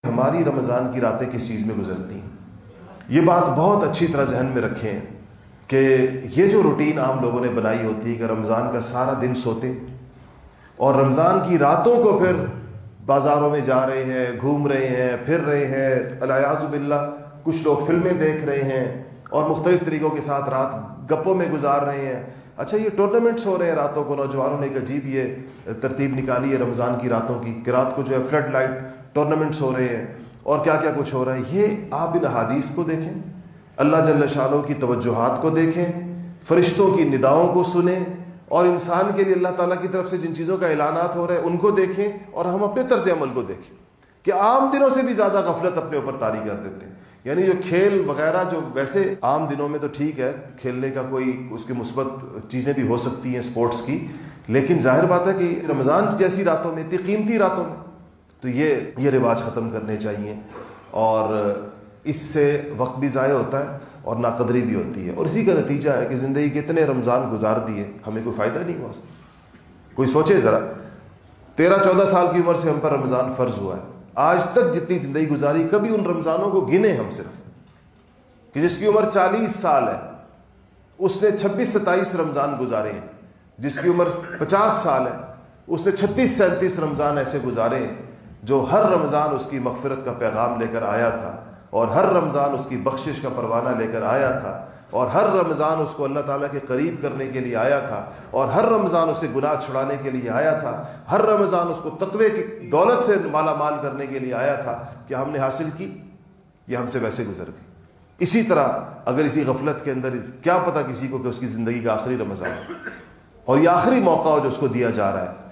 ہماری رمضان کی راتیں کس چیز میں گزرتی ہیں؟ یہ بات بہت اچھی طرح ذہن میں رکھیں کہ یہ جو روٹین عام لوگوں نے بنائی ہوتی ہے کہ رمضان کا سارا دن سوتے اور رمضان کی راتوں کو پھر بازاروں میں جا رہے ہیں، گھوم رہے ہیں، پھر رہے ہیں، الیاذ باللہ کچھ لوگ فلمیں دیکھ رہے ہیں اور مختلف طریقوں کے ساتھ رات گپوں میں گزار رہے ہیں۔ اچھا، یہ ٹورنامنٹس ہو رہے ہیں راتوں کو، نوجوانوں نے ایک عجیب یہ ترتیب نکالی ہے رمضان کی راتوں کی کہ رات کو جو ہے فلڈ لائٹ ٹورنامنٹس ہو رہے ہیں اور کیا کیا کچھ ہو رہا ہے۔ یہ آپ ان احادیث کو دیکھیں، اللہ جل شانہ کی توجہات کو دیکھیں، فرشتوں کی نداؤں کو سنیں اور انسان کے لیے اللہ تعالیٰ کی طرف سے جن چیزوں کا اعلانات ہو رہے ہیں ان کو دیکھیں، اور ہم اپنے طرز عمل کو دیکھیں کہ عام دنوں سے بھی زیادہ غفلت اپنے اوپر طاری کر دیتے ہیں۔ یعنی جو کھیل وغیرہ جو ویسے عام دنوں میں تو ٹھیک ہے، کھیلنے کا کوئی اس کی مثبت چیزیں بھی ہو سکتی ہیں اسپورٹس کی، لیکن ظاہر بات ہے کہ رمضان جیسی راتوں میں، اتنی قیمتی راتوں میں تو یہ رواج ختم کرنے چاہیے، اور اس سے وقت بھی ضائع ہوتا ہے اور ناقدری بھی ہوتی ہے، اور اسی کا نتیجہ ہے کہ زندگی کے اتنے رمضان گزار دیے، ہمیں کوئی فائدہ نہیں ہوا اس کا۔ کوئی سوچے ذرا، 13-14 سال کی عمر سے ہم پر رمضان فرض ہوا ہے، آج تک جتنی زندگی گزاری کبھی ان رمضانوں کو گنے ہم صرف کہ جس کی عمر 40 سال ہے اس نے 26-27 رمضان گزارے ہیں، جس کی عمر 50 سال ہے اس نے 36-37 رمضان ایسے گزارے ہیں جو ہر رمضان اس کی مغفرت کا پیغام لے کر آیا تھا، اور ہر رمضان اس کی بخشش کا پروانہ لے کر آیا تھا، اور ہر رمضان اس کو اللہ تعالیٰ کے قریب کرنے کے لیے آیا تھا، اور ہر رمضان اسے گناہ چھڑانے کے لیے آیا تھا، ہر رمضان اس کو تقوی کی دولت سے مالا مال کرنے کے لیے آیا تھا کہ ہم نے حاصل کی، یہ ہم سے ویسے گزر گئی۔ اسی طرح اگر اسی غفلت کے اندر کیا پتہ کسی کو کہ اس کی زندگی کا آخری رمضان اور یہ آخری موقع ہو جو اس کو دیا جا رہا ہے،